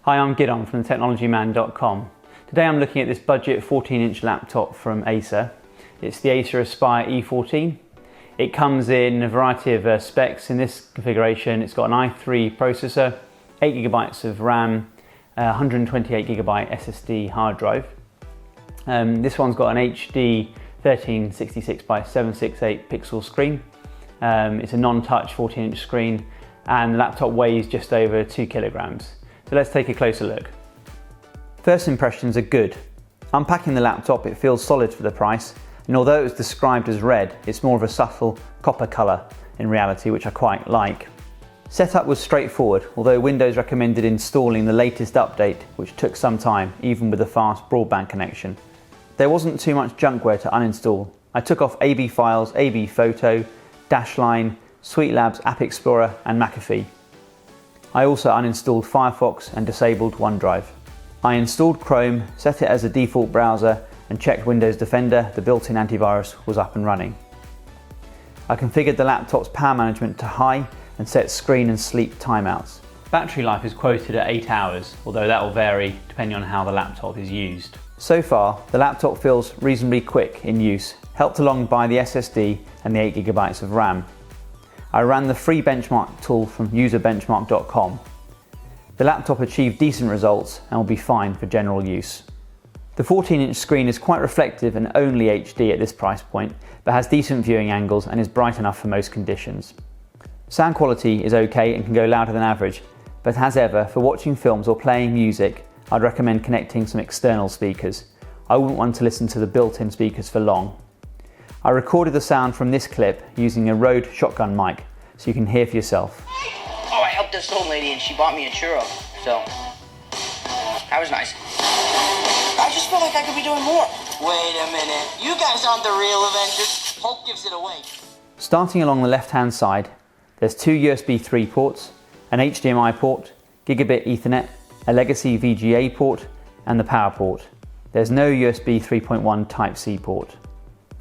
Hi, I'm Gidon from technologyman.com. Today I'm looking at this budget 14-inch laptop from Acer. It's the Acer Aspire E14. It comes in a variety of specs. In this configuration, it's got an i3 processor, 8GB of RAM, 128GB SSD hard drive. This one's got an HD 1366x768 pixel screen. It's a non-touch 14-inch screen, and the laptop weighs just over 2 kilograms. So let's take a closer look. First impressions are good. Unpacking the laptop, it feels solid for the price, and although it was described as red, it's more of a subtle copper colour in reality, which I quite like. Setup was straightforward, although Windows recommended installing the latest update, which took some time, even with a fast broadband connection. There wasn't too much junkware to uninstall. I took off AB Files, AB Photo, Dashline, Suitelabs App Explorer and McAfee. I also uninstalled Firefox and disabled OneDrive. I installed Chrome, set it as a default browser and checked Windows Defender. The built-in antivirus was up and running. I configured the laptop's power management to high and set screen and sleep timeouts. Battery life is quoted at 8 hours, although that will vary depending on how the laptop is used. So far, the laptop feels reasonably quick in use, helped along by the SSD and the 8GB of RAM. I ran the free benchmark tool from userbenchmark.com. The laptop achieved decent results and will be fine for general use. The 14-inch screen is quite reflective and only HD at this price point, but has decent viewing angles and is bright enough for most conditions. Sound quality is okay and can go louder than average, but as ever, for watching films or playing music, I'd recommend connecting some external speakers. I wouldn't want to listen to the built-in speakers for long. I recorded the sound from this clip using a Rode shotgun mic, so you can hear for yourself. Oh, I helped this old lady and she bought me a churro, so that was nice. I just feel like I could be doing more. Wait a minute, you guys aren't the real Avengers. Hulk gives it away. Starting along the left-hand side, there's two USB 3 ports, an HDMI port, gigabit Ethernet, a legacy VGA port, and the power port. There's no USB 3.1 Type-C port.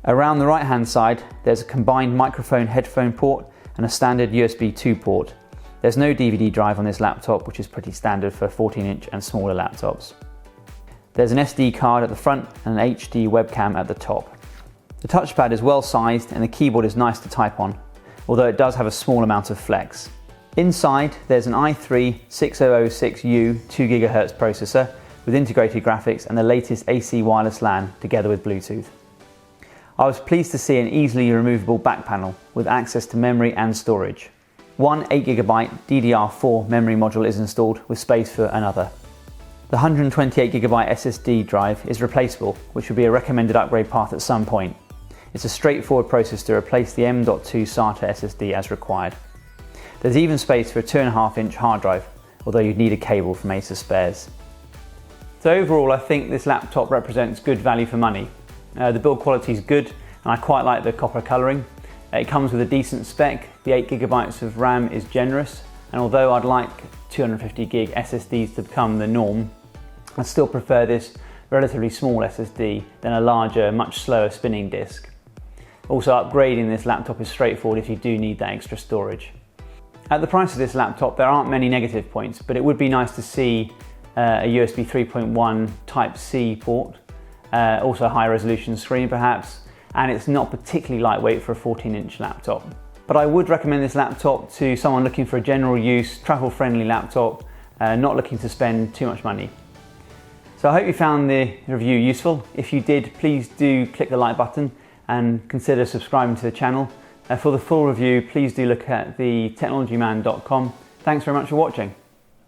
Around the right-hand side, there's a combined microphone headphone port and a standard USB 2 port. There's no DVD drive on this laptop, which is pretty standard for 14-inch and smaller laptops. There's an SD card at the front and an HD webcam at the top. The touchpad is well sized and the keyboard is nice to type on, although it does have a small amount of flex. Inside, there's an i3 6006U 2GHz processor with integrated graphics and the latest AC wireless LAN together with Bluetooth. I was pleased to see an easily removable back panel with access to memory and storage. One 8GB DDR4 memory module is installed with space for another. The 128GB SSD drive is replaceable, which would be a recommended upgrade path at some point. It's a straightforward process to replace the M.2 SATA SSD as required. There's even space for a 2.5-inch hard drive, although you'd need a cable from Acer spares. So overall, I think this laptop represents good value for money. The build quality is good and I quite like the copper colouring. It comes with a decent spec, the 8GB of RAM is generous, and although I'd like 250GB SSDs to become the norm, I still prefer this relatively small SSD than a larger, much slower spinning disk. Also, upgrading this laptop is straightforward if you do need that extra storage. At the price of this laptop, there aren't many negative points, but it would be nice to see a USB 3.1 Type-C port, also a high resolution screen perhaps, and it's not particularly lightweight for a 14-inch laptop. But I would recommend this laptop to someone looking for a general use, travel-friendly laptop, not looking to spend too much money. So I hope you found the review useful. If you did, please do click the like button and consider subscribing to the channel. For the full review, please do look at the technologyman.com. Thanks very much for watching.